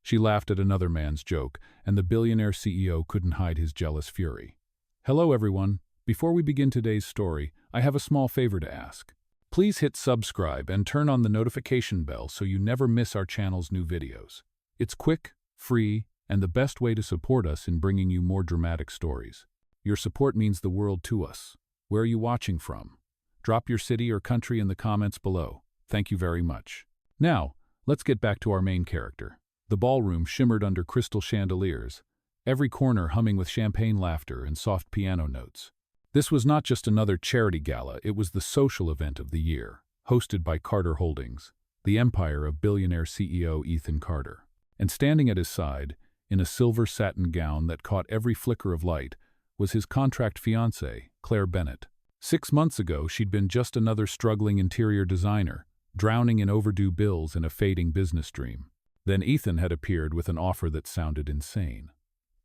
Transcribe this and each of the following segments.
She laughed at another man's joke, and the billionaire CEO couldn't hide his jealous fury. Hello everyone. Before we begin today's story, I have a small favor to ask. Please hit subscribe and turn on the notification bell so you never miss our channel's new videos. It's quick, free, and the best way to support us in bringing you more dramatic stories. Your support means the world to us. Where are you watching from? Drop your city or country in the comments below. Thank you very much. Now, let's get back to our main character. The ballroom shimmered under crystal chandeliers, every corner humming with champagne laughter and soft piano notes. This was not just another charity gala, it was the social event of the year, hosted by Carter Holdings, the empire of billionaire CEO Ethan Carter. And standing at his side, in a silver satin gown that caught every flicker of light, was his contract fiancée, Claire Bennett. 6 months ago, she'd been just another struggling interior designer, drowning in overdue bills and a fading business dream. Then Ethan had appeared with an offer that sounded insane.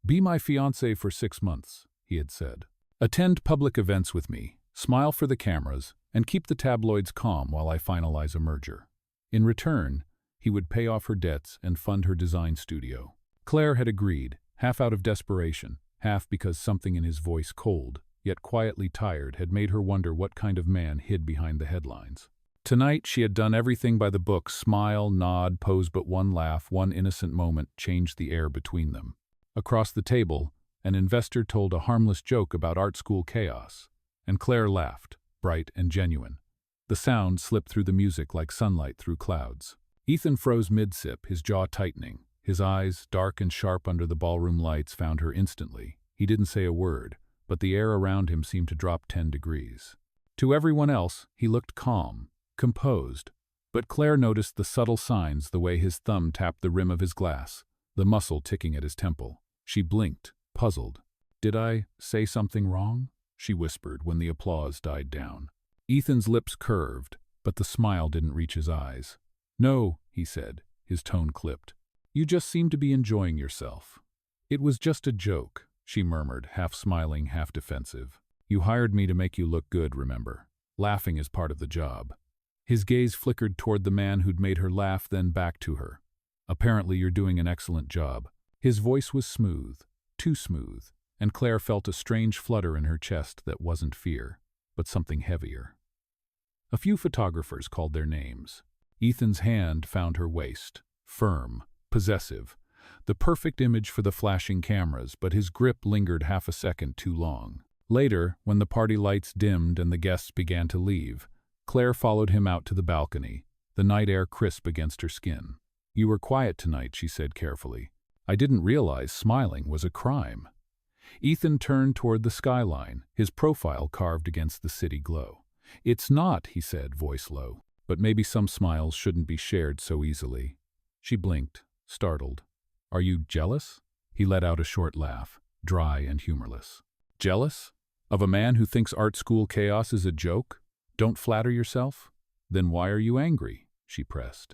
"Be my fiancée for 6 months," he had said. "Attend public events with me, smile for the cameras, and keep the tabloids calm while I finalize a merger." In return, he would pay off her debts and fund her design studio. Claire had agreed, half out of desperation, half because something in his voice, cold, yet quietly tired, had made her wonder what kind of man hid behind the headlines. Tonight, she had done everything by the book: smile, nod, pose, but one laugh, one innocent moment changed the air between them. Across the table, an investor told a harmless joke about art school chaos, and Claire laughed, bright and genuine. The sound slipped through the music like sunlight through clouds. Ethan froze mid-sip, his jaw tightening. His eyes, dark and sharp under the ballroom lights, found her instantly. He didn't say a word, but the air around him seemed to drop 10 degrees. To everyone else, he looked calm, composed, but Claire noticed the subtle signs, the way his thumb tapped the rim of his glass, the muscle ticking at his temple. She blinked, puzzled. "Did I say something wrong?" she whispered when the applause died down. Ethan's lips curved, but the smile didn't reach his eyes. "No," he said, his tone clipped. "You just seem to be enjoying yourself." "It was just a joke," she murmured, half smiling, half defensive. "You hired me to make you look good, remember? Laughing is part of the job." His gaze flickered toward the man who'd made her laugh, then back to her. "Apparently you're doing an excellent job." His voice was smooth, too smooth, and Claire felt a strange flutter in her chest that wasn't fear, but something heavier. A few photographers called their names. Ethan's hand found her waist, firm, possessive, the perfect image for the flashing cameras, but his grip lingered half a second too long. Later, when the party lights dimmed and the guests began to leave, Claire followed him out to the balcony, the night air crisp against her skin. "You were quiet tonight," she said carefully. "I didn't realize smiling was a crime." Ethan turned toward the skyline, his profile carved against the city glow. "It's not," he said, voice low, "but maybe some smiles shouldn't be shared so easily." She blinked, startled. "Are you jealous?" He let out a short laugh, dry and humorless. "Jealous? Of a man who thinks art school chaos is a joke? Don't flatter yourself? Then why are you angry?" she pressed.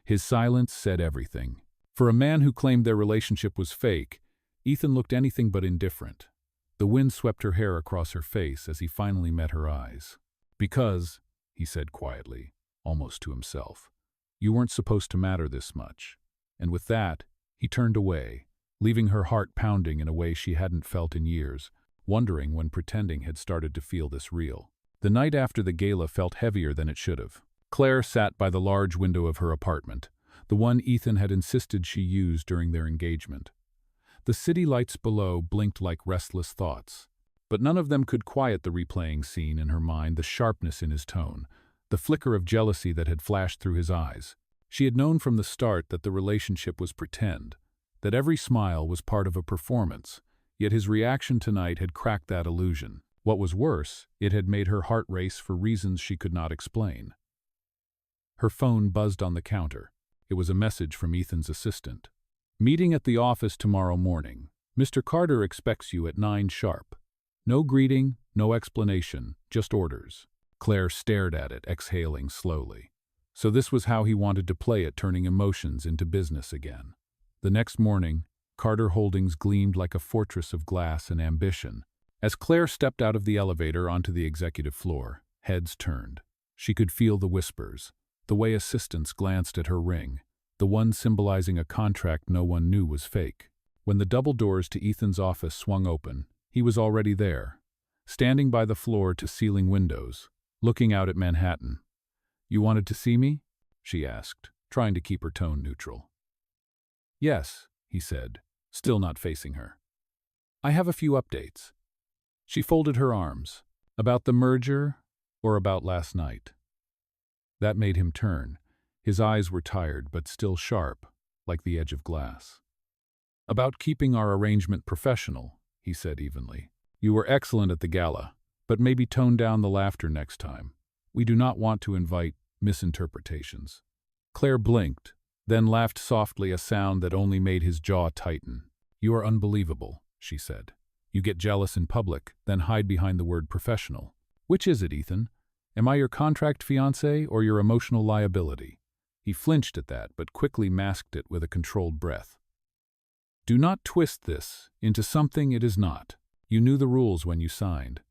His silence said everything. For a man who claimed their relationship was fake, Ethan looked anything but indifferent. The wind swept her hair across her face as he finally met her eyes. "Because," he said quietly, almost to himself, "you weren't supposed to matter this much." And with that, he turned away, leaving her heart pounding in a way she hadn't felt in years, wondering when pretending had started to feel this real. The night after the gala felt heavier than it should have. Claire sat by the large window of her apartment, the one Ethan had insisted she use during their engagement. The city lights below blinked like restless thoughts, but none of them could quiet the replaying scene in her mind, the sharpness in his tone, the flicker of jealousy that had flashed through his eyes. She had known from the start that the relationship was pretend, that every smile was part of a performance, yet his reaction tonight had cracked that illusion. What was worse, it had made her heart race for reasons she could not explain. Her phone buzzed on the counter. It was a message from Ethan's assistant. "Meeting at the office tomorrow morning. Mr. Carter expects you at 9 sharp. No greeting, no explanation, just orders." Claire stared at it, exhaling slowly. So this was how he wanted to play it, turning emotions into business again. The next morning, Carter Holdings gleamed like a fortress of glass and ambition. As Claire stepped out of the elevator onto the executive floor, heads turned. She could feel the whispers, the way assistants glanced at her ring, the one symbolizing a contract no one knew was fake. When the double doors to Ethan's office swung open, he was already there, standing by the floor-to-ceiling windows, looking out at Manhattan. "You wanted to see me?" she asked, trying to keep her tone neutral. "Yes," he said, still not facing her. "I have a few updates." She folded her arms. "About the merger or about last night?" That made him turn. His eyes were tired but still sharp, like the edge of glass. "About keeping our arrangement professional," he said evenly. "You were excellent at the gala, but maybe tone down the laughter next time. We do not want to invite misinterpretations." Claire blinked, then laughed softly, a sound that only made his jaw tighten. "You are unbelievable," she said. "You get jealous in public, then hide behind the word professional. Which is it, Ethan? Am I your contract fiancé or your emotional liability?" He flinched at that, but quickly masked it with a controlled breath. "Do not twist this into something it is not. You knew the rules when you signed."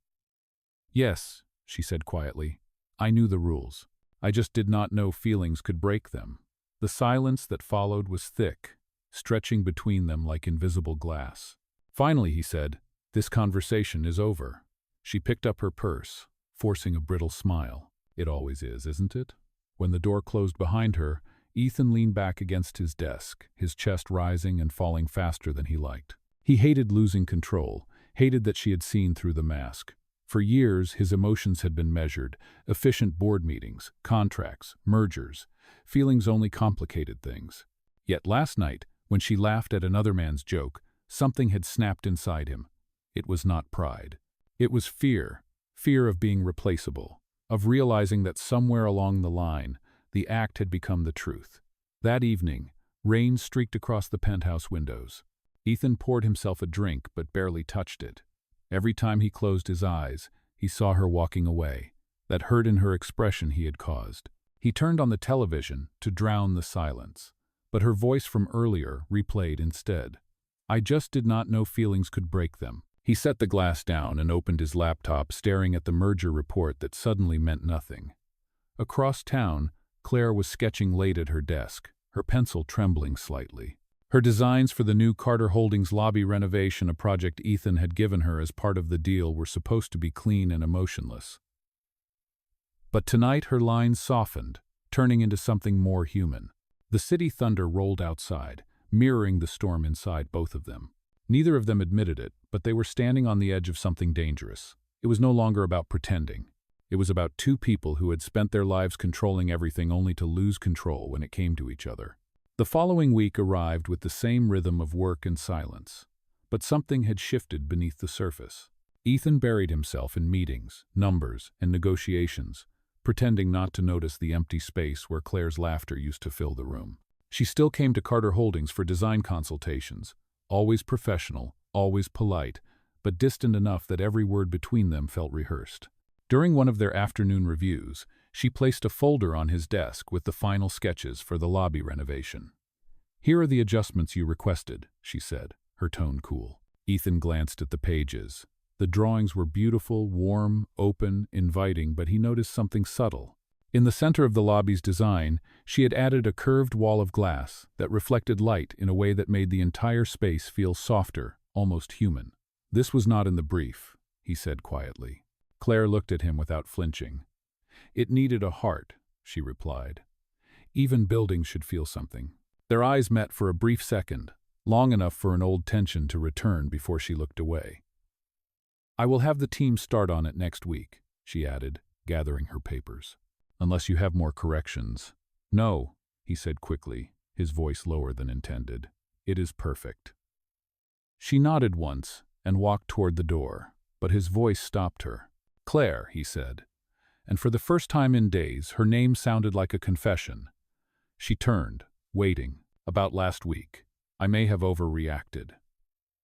"Yes," she said quietly. "I knew the rules. I just did not know feelings could break them." The silence that followed was thick, stretching between them like invisible glass. Finally, he said, "This conversation is over." She picked up her purse, forcing a brittle smile. It always is, isn't it? When the door closed behind her, Ethan leaned back against his desk, his chest rising and falling faster than he liked. He hated losing control, hated that she had seen through the mask. For years, his emotions had been measured: efficient board meetings, contracts, mergers. Feelings only complicated things. Yet last night, when she laughed at another man's joke, something had snapped inside him. It was not pride. It was fear. Fear of being replaceable, of realizing that somewhere along the line, the act had become the truth. That evening, rain streaked across the penthouse windows. Ethan poured himself a drink but barely touched it. Every time he closed his eyes, he saw her walking away, that hurt in her expression he had caused. He turned on the television to drown the silence, but her voice from earlier replayed instead. "I just did not know feelings could break them." He set the glass down and opened his laptop, staring at the merger report that suddenly meant nothing. Across town, Claire was sketching late at her desk, her pencil trembling slightly. Her designs for the new Carter Holdings lobby renovation, a project Ethan had given her as part of the deal, were supposed to be clean and emotionless. But tonight her lines softened, turning into something more human. The city thunder rolled outside, mirroring the storm inside both of them. Neither of them admitted it, but they were standing on the edge of something dangerous. It was no longer about pretending. It was about two people who had spent their lives controlling everything only to lose control when it came to each other. The following week arrived with the same rhythm of work and silence, but something had shifted beneath the surface. Ethan buried himself in meetings, numbers, and negotiations, pretending not to notice the empty space where Claire's laughter used to fill the room. She still came to Carter Holdings for design consultations, always professional, always polite, but distant enough that every word between them felt rehearsed. During one of their afternoon reviews, she placed a folder on his desk with the final sketches for the lobby renovation. "Here are the adjustments you requested," she said, her tone cool. Ethan glanced at the pages. The drawings were beautiful, warm, open, inviting, but he noticed something subtle. In the center of the lobby's design, she had added a curved wall of glass that reflected light in a way that made the entire space feel softer, almost human. "This was not in the brief," he said quietly. Claire looked at him without flinching. "It needed a heart," she replied. "Even buildings should feel something." Their eyes met for a brief second, long enough for an old tension to return before she looked away. "I will have the team start on it next week," she added, gathering her papers. "Unless you have more corrections." "No," he said quickly, his voice lower than intended. "It is perfect." She nodded once and walked toward the door, but his voice stopped her. "Claire," he said, and for the first time in days, her name sounded like a confession. She turned, waiting. "About last week. I may have overreacted."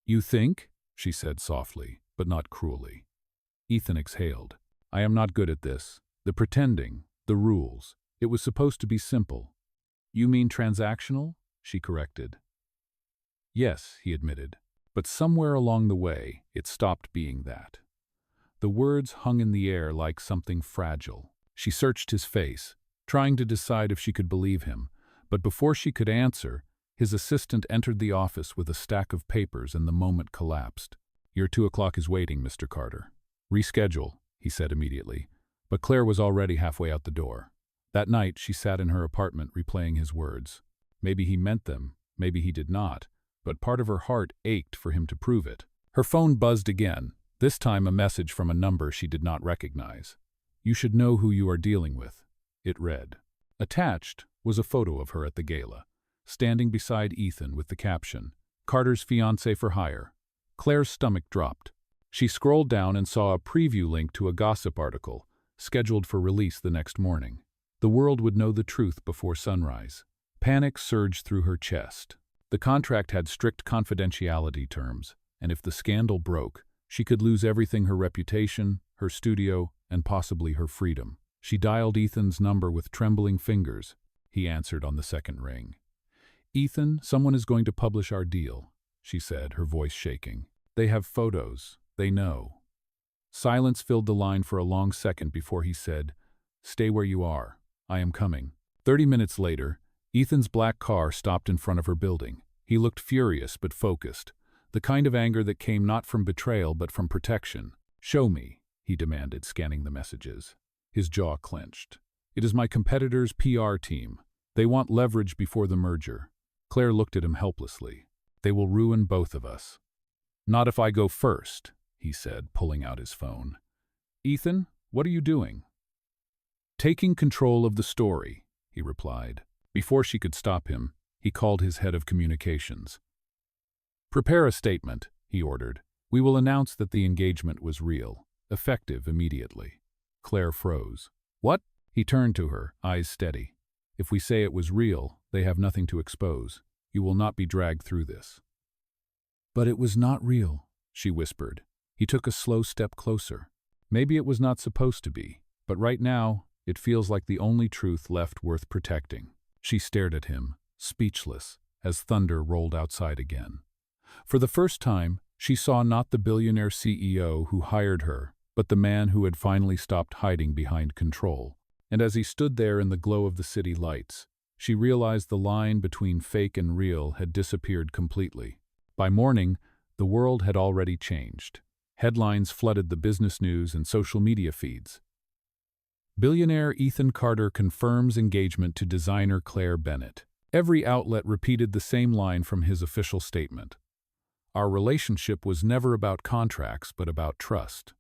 "You think?" she said softly, but not cruelly. Ethan exhaled. "I am not good at this. The pretending, the rules. It was supposed to be simple." "You mean transactional?" she corrected. "Yes," he admitted, but somewhere along the way, it stopped being that. The words hung in the air like something fragile. She searched his face, trying to decide if she could believe him, But before she could answer, his assistant entered the office with a stack of papers and the moment collapsed. "Your 2 o'clock is waiting, Mr. Carter." "Reschedule," he said immediately, but Claire was already halfway out the door. That night, she sat in her apartment replaying his words. Maybe he meant them, maybe he did not, but part of her heart ached for him to prove it. Her phone buzzed again, this time a message from a number she did not recognize. "You should know who you are dealing with," it read. Attached was a photo of her at the gala, standing beside Ethan with the caption, "Carter's fiancé for hire." Claire's stomach dropped. She scrolled down and saw a preview link to a gossip article, scheduled for release the next morning. The world would know the truth before sunrise. Panic surged through her chest. The contract had strict confidentiality terms, and if the scandal broke, she could lose everything: her reputation, her studio, and possibly her freedom. She dialed Ethan's number with trembling fingers. He answered on the second ring. "Ethan, someone is going to publish our deal," she said, her voice shaking. "They have photos. They know." Silence filled the line for a long second before he said, "Stay where you are. I am coming." 30 minutes later, Ethan's black car stopped in front of her building. He looked furious but focused, the kind of anger that came not from betrayal but from protection. "Show me," he demanded, scanning the messages. His jaw clenched. "It is my competitor's PR team. They want leverage before the merger." Claire looked at him helplessly. "They will ruin both of us." "Not if I go first," he said, pulling out his phone. "Ethan, what are you doing?" "Taking control of the story," he replied. Before she could stop him, he called his head of communications. "Prepare a statement," he ordered. "We will announce that the engagement was real, effective immediately." Claire froze. "What?" He turned to her, eyes steady. "If we say it was real, they have nothing to expose. You will not be dragged through this." "But it was not real," she whispered. He took a slow step closer. "Maybe it was not supposed to be, but right now, it feels like the only truth left worth protecting." She stared at him, speechless, as thunder rolled outside again. For the first time, she saw not the billionaire CEO who hired her, but the man who had finally stopped hiding behind control. And as he stood there in the glow of the city lights, she realized the line between fake and real had disappeared completely. By morning, the world had already changed. Headlines flooded the business news and social media feeds. Billionaire Ethan Carter confirms engagement to designer Claire Bennett. Every outlet repeated the same line from his official statement. "Our relationship was never about contracts, but about trust."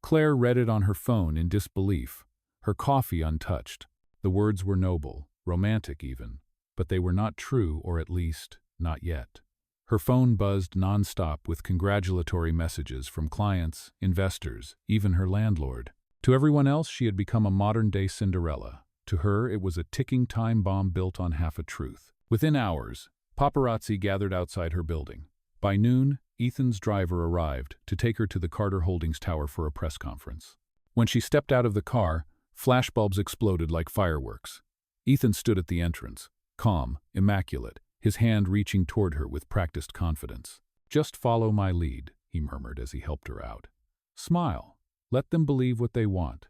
Claire read it on her phone in disbelief, her coffee untouched. The words were noble, romantic even, but they were not true, or at least, not yet. Her phone buzzed nonstop with congratulatory messages from clients, investors, even her landlord. To everyone else, she had become a modern-day Cinderella. To her, it was a ticking time bomb built on half a truth. Within hours, paparazzi gathered outside her building. By noon, Ethan's driver arrived to take her to the Carter Holdings Tower for a press conference. When she stepped out of the car, flashbulbs exploded like fireworks. Ethan stood at the entrance, calm, immaculate, his hand reaching toward her with practiced confidence. "Just follow my lead," he murmured as he helped her out. "Smile. Let them believe what they want."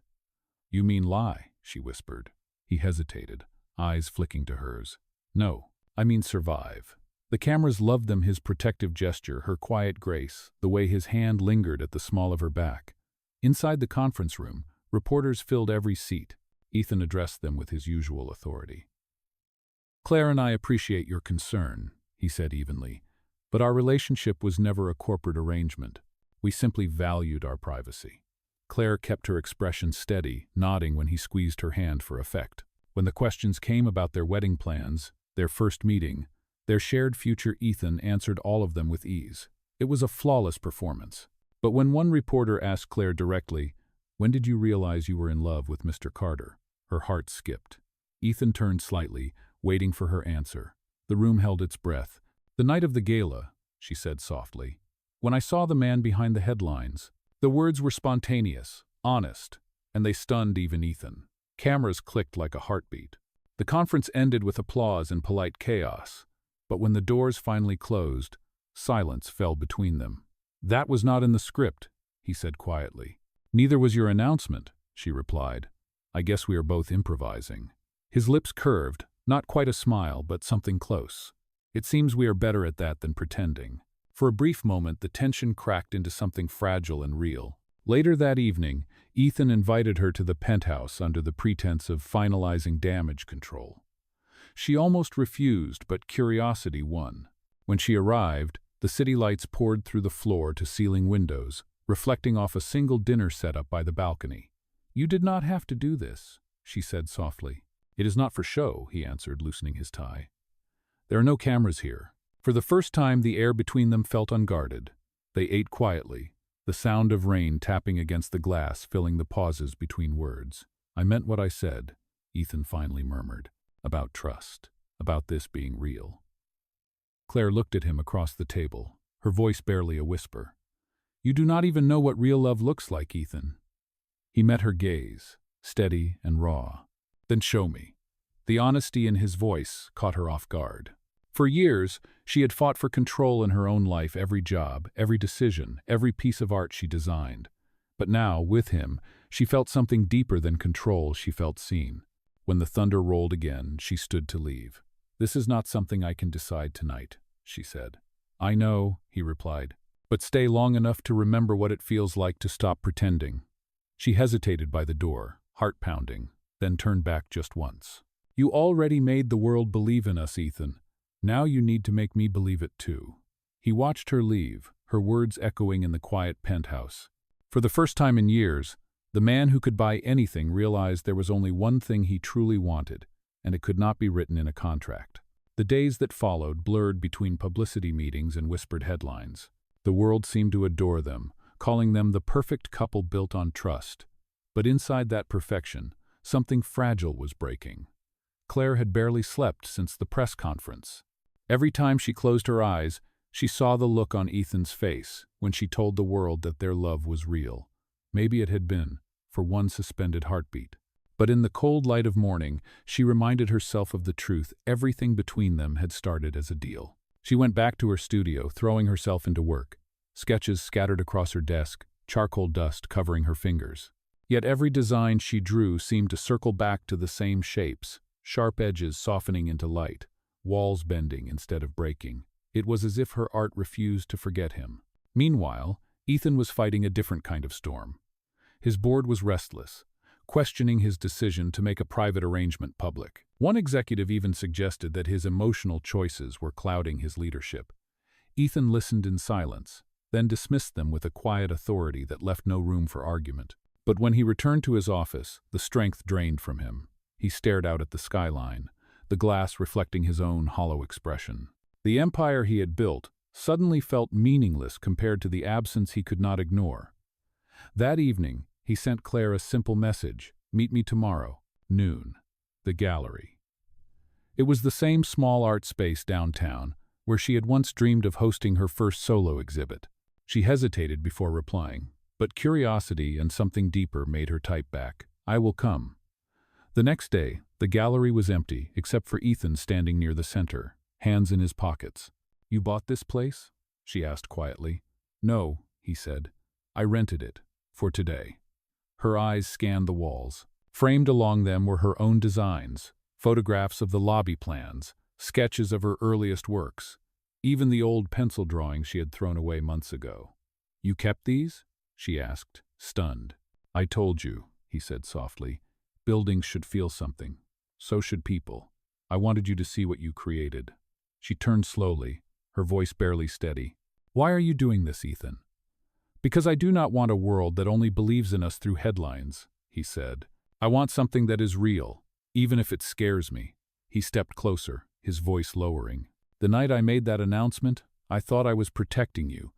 "You mean lie," she whispered. He hesitated, eyes flicking to hers. "No, I mean survive." The cameras loved them, his protective gesture, her quiet grace, the way his hand lingered at the small of her back. Inside the conference room, reporters filled every seat. Ethan addressed them with his usual authority. "Claire and I appreciate your concern," he said evenly, "but our relationship was never a corporate arrangement. We simply valued our privacy." Claire kept her expression steady, nodding when he squeezed her hand for effect. When the questions came about their wedding plans, their first meeting, their shared future, Ethan answered all of them with ease. It was a flawless performance. But when one reporter asked Claire directly, "When did you realize you were in love with Mr. Carter?" her heart skipped. Ethan turned slightly, waiting for her answer. The room held its breath. "The night of the gala," she said softly. "When I saw the man behind the headlines." The words were spontaneous, honest, and they stunned even Ethan. Cameras clicked like a heartbeat. The conference ended with applause and polite chaos, but when the doors finally closed, silence fell between them. "That was not in the script," he said quietly. "Neither was your announcement," she replied. "I guess we are both improvising." His lips curved, Not quite a smile, but something close. It seems we are better at that than pretending. For a brief moment, the tension cracked into something fragile and real. Later that evening, Ethan invited her to the penthouse under the pretense of finalizing damage control. She almost refused, but curiosity won. When she arrived, the city lights poured through the floor-to-ceiling windows, reflecting off a single dinner setup by the balcony. "You did not have to do this," she said softly. "It is not for show," he answered, loosening his tie. "There are no cameras here." For the first time, the air between them felt unguarded. They ate quietly, the sound of rain tapping against the glass filling the pauses between words. "I meant what I said," Ethan finally murmured, "about trust, about this being real." Claire looked at him across the table, her voice barely a whisper. "You do not even know what real love looks like, Ethan." He met her gaze, steady and raw. "Then show me." The honesty in his voice caught her off guard. For years, she had fought for control in her own life, every job, every decision, every piece of art she designed. But now, with him, she felt something deeper than control. She felt seen. When the thunder rolled again, she stood to leave. "This is not something I can decide tonight," she said. "I know," he replied, "but stay long enough to remember what it feels like to stop pretending." She hesitated by the door, heart pounding, then turned back just once. "You already made the world believe in us, Ethan. Now you need to make me believe it too." He watched her leave, her words echoing in the quiet penthouse. For the first time in years, the man who could buy anything realized there was only one thing he truly wanted, and it could not be written in a contract. The days that followed blurred between publicity meetings and whispered headlines. The world seemed to adore them, calling them the perfect couple built on trust. But inside that perfection, something fragile was breaking. Claire had barely slept since the press conference. Every time she closed her eyes, she saw the look on Ethan's face when she told the world that their love was real. Maybe it had been, for one suspended heartbeat. But in the cold light of morning, she reminded herself of the truth. Everything between them had started as a deal. She went back to her studio, throwing herself into work. Sketches scattered across her desk, charcoal dust covering her fingers. Yet every design she drew seemed to circle back to the same shapes, sharp edges softening into light, walls bending instead of breaking. It was as if her art refused to forget him. Meanwhile, Ethan was fighting a different kind of storm. His board was restless, questioning his decision to make a private arrangement public. One executive even suggested that his emotional choices were clouding his leadership. Ethan listened in silence, then dismissed them with a quiet authority that left no room for argument. But when he returned to his office, the strength drained from him. He stared out at the skyline, the glass reflecting his own hollow expression. The empire he had built suddenly felt meaningless compared to the absence he could not ignore. That evening, he sent Claire a simple message: "Meet me tomorrow, noon. The gallery." It was the same small art space downtown, where she had once dreamed of hosting her first solo exhibit. She hesitated before replying, but curiosity and something deeper made her type back, "I will come." The next day, the gallery was empty, except for Ethan standing near the center, hands in his pockets. "You bought this place?" she asked quietly. "No," he said. "I rented it, for today." Her eyes scanned the walls. Framed along them were her own designs, photographs of the lobby plans, sketches of her earliest works, even the old pencil drawings she had thrown away months ago. "You kept these?" she asked, stunned. "I told you," he said softly. "Buildings should feel something. So should people. I wanted you to see what you created." She turned slowly, her voice barely steady. "Why are you doing this, Ethan?" "Because I do not want a world that only believes in us through headlines," he said. "I want something that is real, even if it scares me." He stepped closer, his voice lowering. "The night I made that announcement, I thought I was protecting you,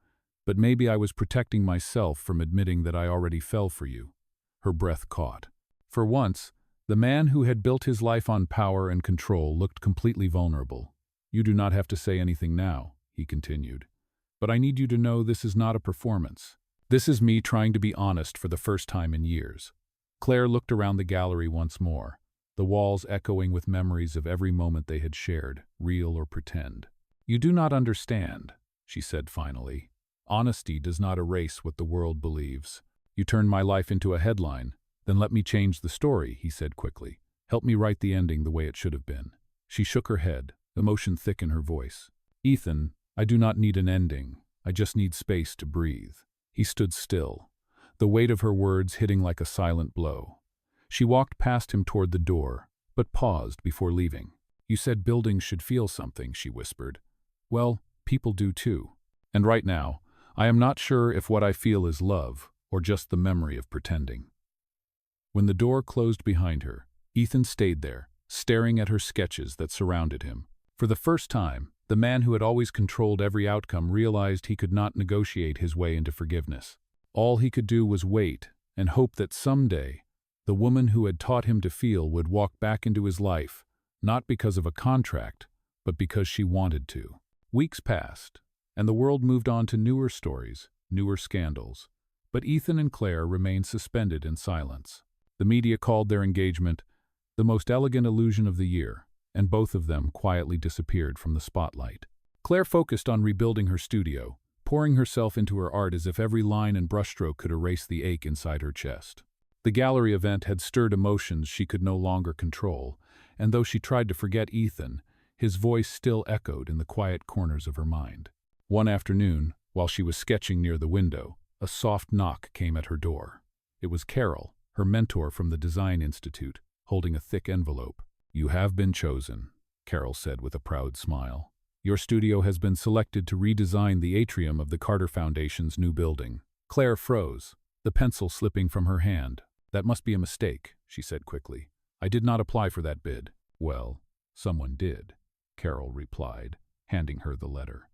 but maybe I was protecting myself from admitting that I already fell for you." Her breath caught. For once, the man who had built his life on power and control looked completely vulnerable. "You do not have to say anything now," he continued. "But I need you to know this is not a performance. This is me trying to be honest for the first time in years." Claire looked around the gallery once more, the walls echoing with memories of every moment they had shared, real or pretend. "You do not understand," she said finally. "Honesty does not erase what the world believes. You turned my life into a headline. Then let me change the story," he said quickly. "Help me write the ending the way it should have been." She shook her head, emotion thick in her voice. Ethan, I do not need an ending. I just need space to breathe. He stood still, the weight of her words hitting like a silent blow. She walked past him toward the door, but paused before leaving. You said buildings should feel something, she whispered. Well, people do too. And right now, I am not sure if what I feel is love or just the memory of pretending. When the door closed behind her, Ethan stayed there, staring at her sketches that surrounded him. For the first time, the man who had always controlled every outcome realized he could not negotiate his way into forgiveness. All he could do was wait and hope that someday, the woman who had taught him to feel would walk back into his life, not because of a contract, but because she wanted to. Weeks passed, and the world moved on to newer stories, newer scandals. But Ethan and Claire remained suspended in silence. The media called their engagement the most elegant illusion of the year, and both of them quietly disappeared from the spotlight. Claire focused on rebuilding her studio, pouring herself into her art as if every line and brushstroke could erase the ache inside her chest. The gallery event had stirred emotions she could no longer control, and though she tried to forget Ethan, his voice still echoed in the quiet corners of her mind. One afternoon, while she was sketching near the window, a soft knock came at her door. It was Carol, her mentor from the Design Institute, holding a thick envelope. You have been chosen, Carol said with a proud smile. Your studio has been selected to redesign the atrium of the Carter Foundation's new building. Claire froze, the pencil slipping from her hand. That must be a mistake, she said quickly. I did not apply for that bid. Well, someone did, Carol replied, handing her the letter.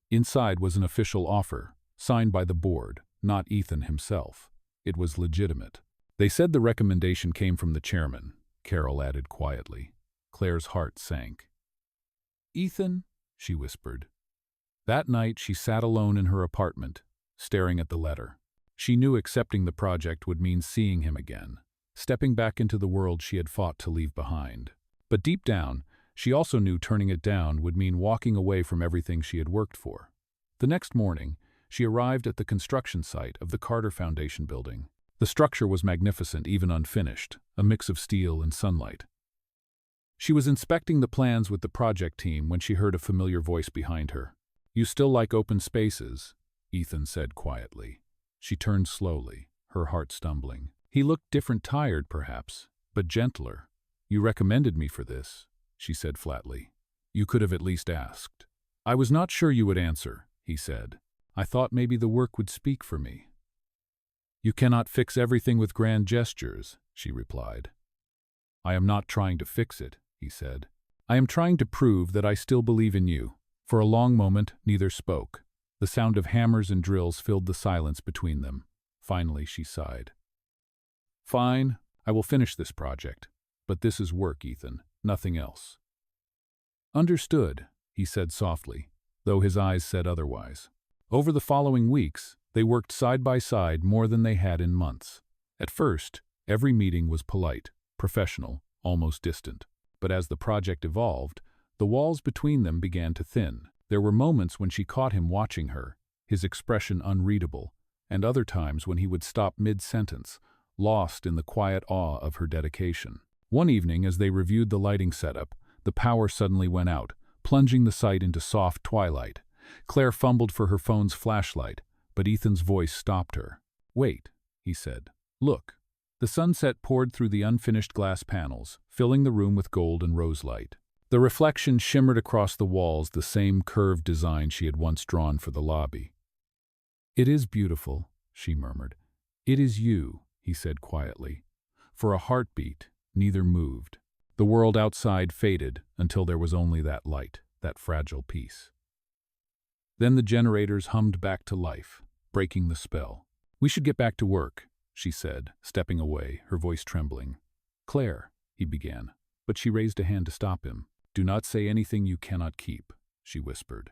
Inside was an official offer, signed by the board, not Ethan himself. It was legitimate. They said the recommendation came from the chairman, Carol added quietly. Claire's heart sank. Ethan, she whispered. That night she sat alone in her apartment, staring at the letter. She knew accepting the project would mean seeing him again, stepping back into the world she had fought to leave behind. But deep down, she also knew turning it down would mean walking away from everything she had worked for. The next morning, she arrived at the construction site of the Carter Foundation building. The structure was magnificent, even unfinished, a mix of steel and sunlight. She was inspecting the plans with the project team when she heard a familiar voice behind her. You still like open spaces, Ethan said quietly. She turned slowly, her heart stumbling. He looked different, tired perhaps, but gentler. You recommended me for this, she said flatly. You could have at least asked. I was not sure you would answer, he said. I thought maybe the work would speak for me. You cannot fix everything with grand gestures, she replied. I am not trying to fix it, he said. I am trying to prove that I still believe in you. For a long moment, neither spoke. The sound of hammers and drills filled the silence between them. Finally, she sighed. Fine, I will finish this project. But this is work, Ethan, nothing else. Understood, he said softly, though his eyes said otherwise. Over the following weeks, they worked side by side more than they had in months. At first, every meeting was polite, professional, almost distant. But as the project evolved, the walls between them began to thin. There were moments when she caught him watching her, his expression unreadable, and other times when he would stop mid-sentence, lost in the quiet awe of her dedication. One evening, as they reviewed the lighting setup, the power suddenly went out, plunging the site into soft twilight. Claire fumbled for her phone's flashlight, but Ethan's voice stopped her. Wait, he said. Look. The sunset poured through the unfinished glass panels, filling the room with gold and rose light. The reflection shimmered across the walls, the same curved design she had once drawn for the lobby. It is beautiful, she murmured. It is you, he said quietly. For a heartbeat, neither moved. The world outside faded until there was only that light, that fragile piece. Then the generators hummed back to life, breaking the spell. We should get back to work, she said, stepping away, her voice trembling. Claire, he began, but she raised a hand to stop him. Do not say anything you cannot keep, she whispered.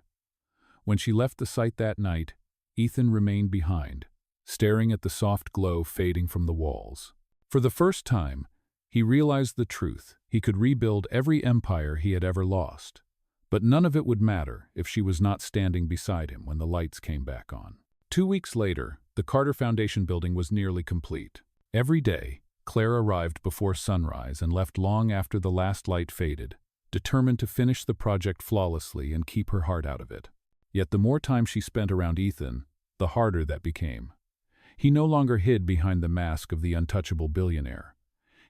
When she left the site that night, Ethan remained behind, staring at the soft glow fading from the walls. For the first time, he realized the truth. He could rebuild every empire he had ever lost. But none of it would matter if she was not standing beside him when the lights came back on. 2 weeks later, the Carter Foundation building was nearly complete. Every day, Claire arrived before sunrise and left long after the last light faded, determined to finish the project flawlessly and keep her heart out of it. Yet the more time she spent around Ethan, the harder that became. He no longer hid behind the mask of the untouchable billionaire.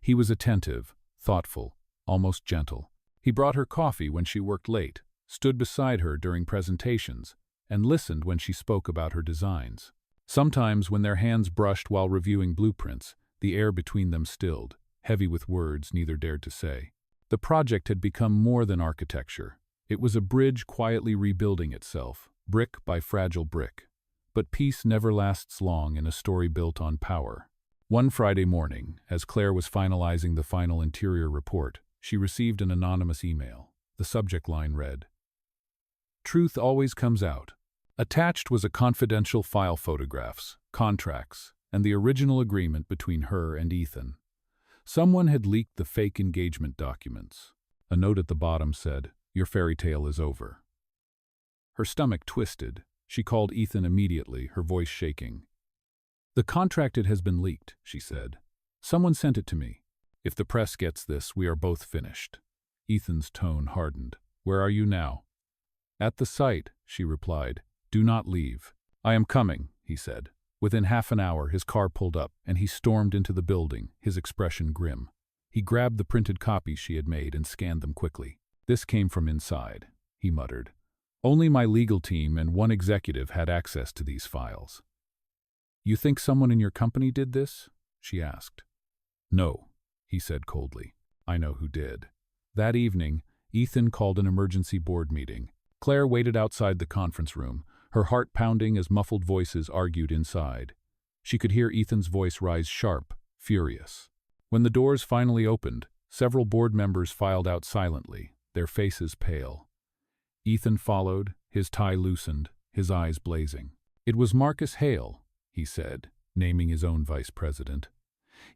He was attentive, thoughtful, almost gentle. He brought her coffee when she worked late, stood beside her during presentations, and listened when she spoke about her designs. Sometimes, when their hands brushed while reviewing blueprints, the air between them stilled, heavy with words neither dared to say. The project had become more than architecture. It was a bridge quietly rebuilding itself, brick by fragile brick. But peace never lasts long in a story built on power. One Friday morning, as Claire was finalizing the final interior report, she received an anonymous email. The subject line read, "Truth always comes out." Attached was a confidential file, photographs, contracts, and the original agreement between her and Ethan. Someone had leaked the fake engagement documents. A note at the bottom said, "Your fairy tale is over." Her stomach twisted. She called Ethan immediately, her voice shaking. "The contract has been leaked," she said. "Someone sent it to me. If the press gets this, we are both finished." Ethan's tone hardened. "Where are you now?" "At the site," she replied. "Do not leave." "I am coming," he said. Within half an hour, his car pulled up, and he stormed into the building, his expression grim. He grabbed the printed copies she had made and scanned them quickly. "This came from inside," he muttered. "Only my legal team and one executive had access to these files." "You think someone in your company did this?" she asked. "No," he said coldly. "I know who did." That evening, Ethan called an emergency board meeting. Claire waited outside the conference room, her heart pounding as muffled voices argued inside. She could hear Ethan's voice rise sharp, furious. When the doors finally opened, several board members filed out silently, their faces pale. Ethan followed, his tie loosened, his eyes blazing. "It was Marcus Hale," he said, naming his own vice president.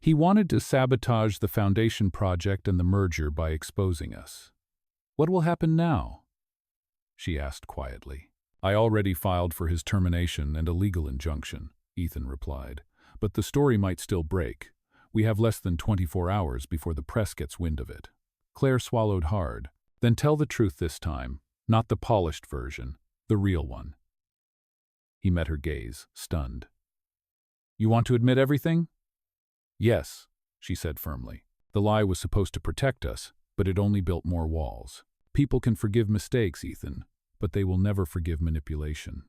"He wanted to sabotage the foundation project and the merger by exposing us." "What will happen now?" she asked quietly. "I already filed for his termination and a legal injunction," Ethan replied. "But the story might still break. We have less than 24 hours before the press gets wind of it." Claire swallowed hard. "Then tell the truth this time, not the polished version, the real one." He met her gaze, stunned. "You want to admit everything?" "Yes," she said firmly. "The lie was supposed to protect us, but it only built more walls. People can forgive mistakes, Ethan, but they will never forgive manipulation."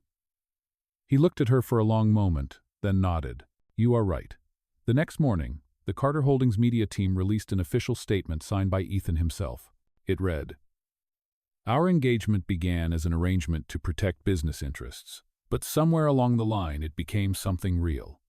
He looked at her for a long moment, then nodded. "You are right." The next morning, the Carter Holdings media team released an official statement signed by Ethan himself. It read, "Our engagement began as an arrangement to protect business interests, but somewhere along the line it became something real.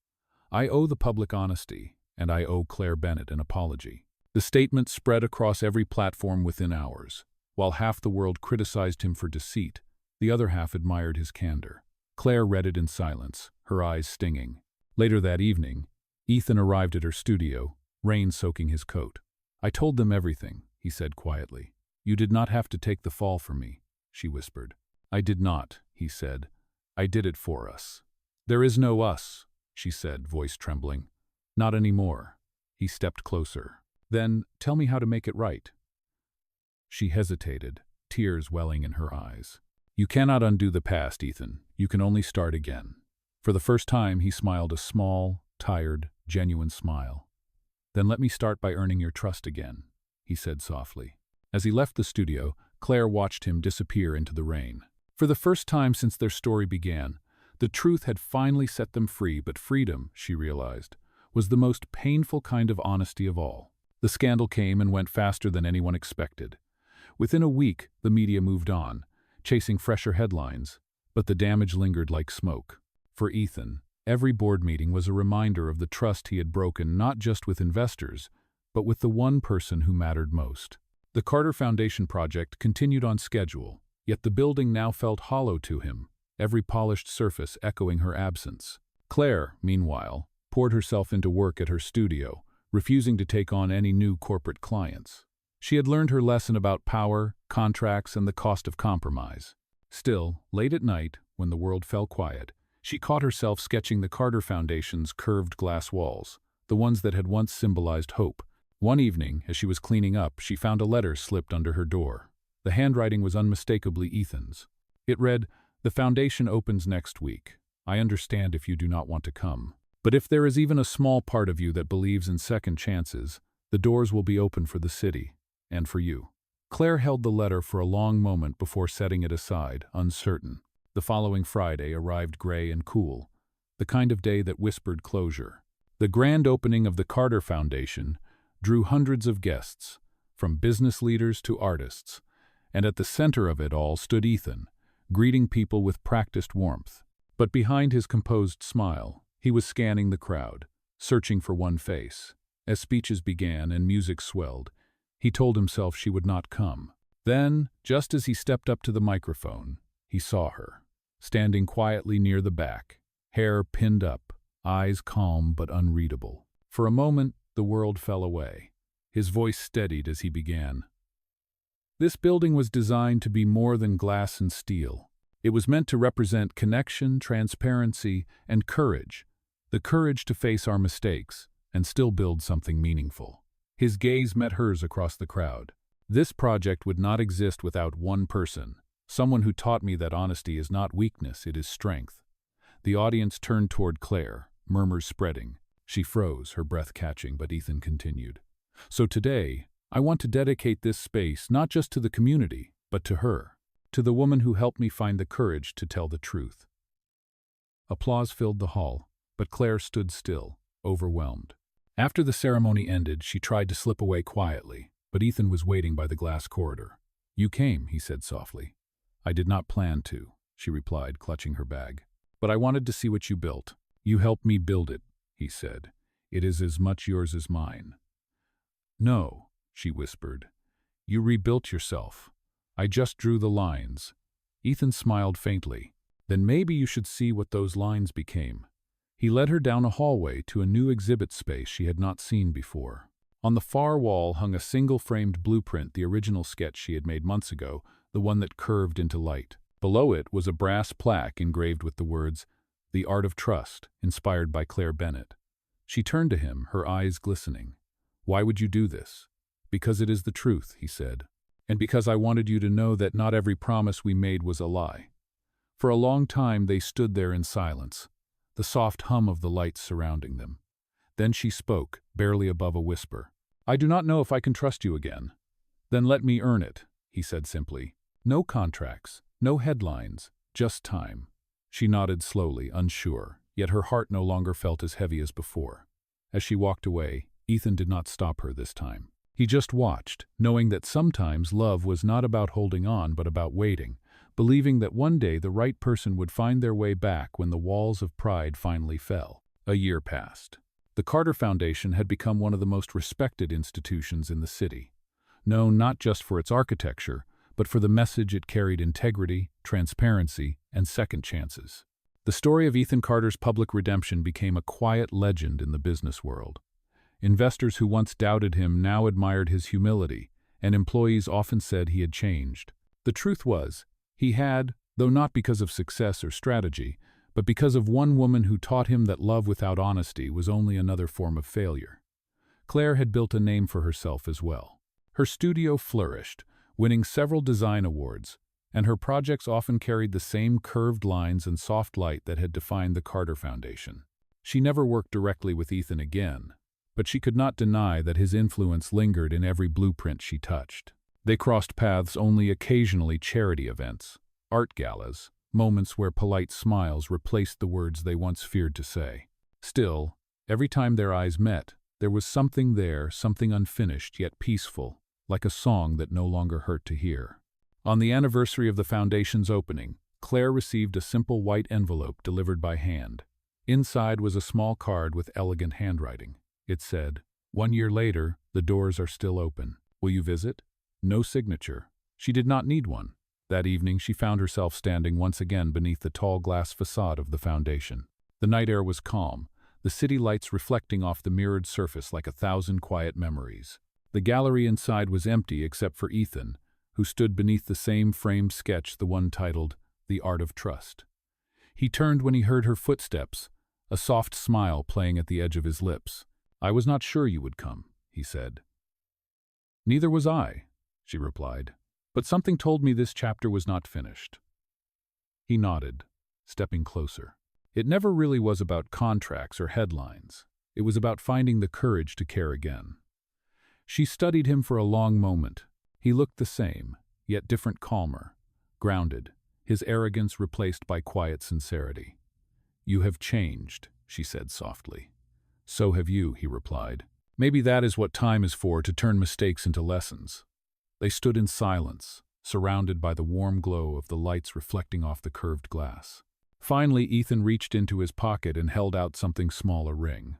I owe the public honesty, and I owe Claire Bennett an apology." The statement spread across every platform within hours. While half the world criticized him for deceit, the other half admired his candor. Claire read it in silence, her eyes stinging. Later that evening, Ethan arrived at her studio, rain soaking his coat. "I told them everything," he said quietly. "You did not have to take the fall for me," she whispered. "I did not," he said. "I did it for us." "There is no us," she said, voice trembling. "Not anymore." He stepped closer. "Then tell me how to make it right." She hesitated, tears welling in her eyes. "You cannot undo the past, Ethan. You can only start again." For the first time, he smiled a small, tired, genuine smile. "Then let me start by earning your trust again," he said softly. As he left the studio, Claire watched him disappear into the rain. For the first time since their story began, the truth had finally set them free, but freedom, she realized, was the most painful kind of honesty of all. The scandal came and went faster than anyone expected. Within a week, the media moved on, chasing fresher headlines, but the damage lingered like smoke. For Ethan, every board meeting was a reminder of the trust he had broken not just with investors, but with the one person who mattered most. The Carter Foundation project continued on schedule, yet the building now felt hollow to him, every polished surface echoing her absence. Claire, meanwhile, poured herself into work at her studio, refusing to take on any new corporate clients. She had learned her lesson about power, contracts, and the cost of compromise. Still, late at night, when the world fell quiet, she caught herself sketching the Carter Foundation's curved glass walls, the ones that had once symbolized hope, One evening, as she was cleaning up, she found a letter slipped under her door. The handwriting was unmistakably Ethan's. It read, "The foundation opens next week. I understand if you do not want to come. But if there is even a small part of you that believes in second chances, the doors will be open for the city, and for you." Claire held the letter for a long moment before setting it aside, uncertain. The following Friday arrived gray and cool, the kind of day that whispered closure. The grand opening of the Carter Foundation drew hundreds of guests, from business leaders to artists, and at the center of it all stood Ethan, greeting people with practiced warmth. But behind his composed smile, he was scanning the crowd, searching for one face. As speeches began and music swelled, he told himself she would not come. Then, just as he stepped up to the microphone, he saw her, standing quietly near the back, hair pinned up, eyes calm but unreadable. For a moment, the world fell away. His voice steadied as he began. This building was designed to be more than glass and steel. It was meant to represent connection, transparency, and courage. The courage to face our mistakes and still build something meaningful. His gaze met hers across the crowd. This project would not exist without one person, someone who taught me that honesty is not weakness, it is strength. The audience turned toward Claire, murmurs spreading. She froze, her breath catching, but Ethan continued. So today, I want to dedicate this space not just to the community, but to her, to the woman who helped me find the courage to tell the truth. Applause filled the hall, but Claire stood still, overwhelmed. After the ceremony ended, she tried to slip away quietly, but Ethan was waiting by the glass corridor. "You came," he said softly. "I did not plan to," she replied, clutching her bag. "But I wanted to see what you built." "You helped me build it," he said. "It is as much yours as mine." "No," she whispered. "You rebuilt yourself. I just drew the lines." Ethan smiled faintly. "Then maybe you should see what those lines became." He led her down a hallway to a new exhibit space she had not seen before. On the far wall hung a single-framed blueprint, the original sketch she had made months ago, the one that curved into light. Below it was a brass plaque engraved with the words, "The Art of Trust," inspired by Claire Bennett. She turned to him, her eyes glistening. "Why would you do this?" "Because it is the truth," he said. "And because I wanted you to know that not every promise we made was a lie." For a long time they stood there in silence, the soft hum of the lights surrounding them. Then she spoke, barely above a whisper. "I do not know if I can trust you again." "Then let me earn it," he said simply. "No contracts, no headlines, just time." She nodded slowly, unsure, yet her heart no longer felt as heavy as before. As she walked away, Ethan did not stop her this time. He just watched, knowing that sometimes love was not about holding on but about waiting, believing that one day the right person would find their way back when the walls of pride finally fell. A year passed. The Carter Foundation had become one of the most respected institutions in the city, known not just for its architecture, but for the message it carried: integrity, transparency, and second chances. The story of Ethan Carter's public redemption became a quiet legend in the business world. Investors who once doubted him now admired his humility, and employees often said he had changed. The truth was, he had, though not because of success or strategy, but because of one woman who taught him that love without honesty was only another form of failure. Claire had built a name for herself as well. Her studio flourished, winning several design awards, and her projects often carried the same curved lines and soft light that had defined the Carter Foundation. She never worked directly with Ethan again, but she could not deny that his influence lingered in every blueprint she touched. They crossed paths only occasionally: charity events, art galas, moments where polite smiles replaced the words they once feared to say. Still, every time their eyes met, there was something there, something unfinished yet peaceful, like a song that no longer hurt to hear. On the anniversary of the foundation's opening, Claire received a simple white envelope delivered by hand. Inside was a small card with elegant handwriting. It said, "1 year later, the doors are still open. Will you visit?" No signature. She did not need one. That evening she found herself standing once again beneath the tall glass facade of the foundation. The night air was calm, the city lights reflecting off the mirrored surface like 1,000 quiet memories. The gallery inside was empty except for Ethan, who stood beneath the same framed sketch, the one titled, "The Art of Trust." He turned when he heard her footsteps, a soft smile playing at the edge of his lips. "I was not sure you would come," he said. Neither was I, she replied. But something told me this chapter was not finished. He nodded, stepping closer. It never really was about contracts or headlines. It was about finding the courage to care again. She studied him for a long moment. He looked the same, yet different, calmer, grounded, his arrogance replaced by quiet sincerity. "You have changed," she said softly. "So have you," he replied. "Maybe that is what time is for, to turn mistakes into lessons." They stood in silence, surrounded by the warm glow of the lights reflecting off the curved glass. Finally, Ethan reached into his pocket and held out something small, a ring.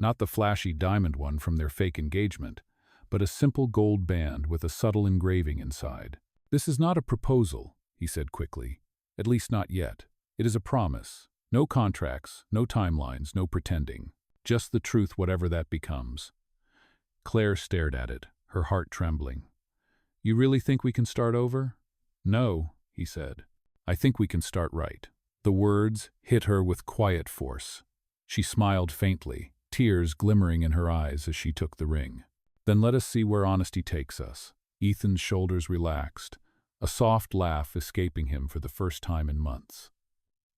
Not the flashy diamond one from their fake engagement, but a simple gold band with a subtle engraving inside. "This is not a proposal," he said quickly. "At least not yet. It is a promise. No contracts, no timelines, no pretending. Just the truth, whatever that becomes." Claire stared at it, her heart trembling. "You really think we can start over?" "No," he said. "I think we can start right." The words hit her with quiet force. She smiled faintly, tears glimmering in her eyes as she took the ring. "Then let us see where honesty takes us." Ethan's shoulders relaxed, a soft laugh escaping him for the first time in months.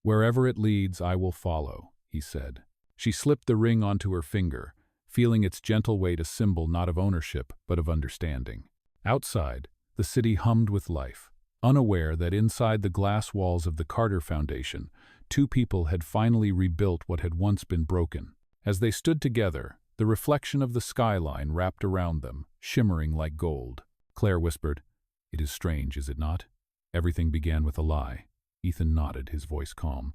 "Wherever it leads, I will follow," he said. She slipped the ring onto her finger, feeling its gentle weight, a symbol not of ownership, but of understanding. Outside, the city hummed with life, unaware that inside the glass walls of the Carter Foundation, two people had finally rebuilt what had once been broken. As they stood together, the reflection of the skyline wrapped around them, shimmering like gold. Claire whispered, "It is strange, is it not? Everything began with a lie." Ethan nodded, his voice calm,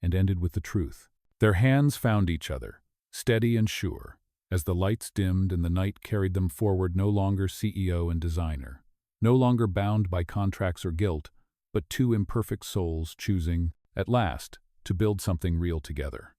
and ended with the truth. Their hands found each other, steady and sure, as the lights dimmed and the night carried them forward, no longer CEO and designer, no longer bound by contracts or guilt, but two imperfect souls choosing, at last, to build something real together.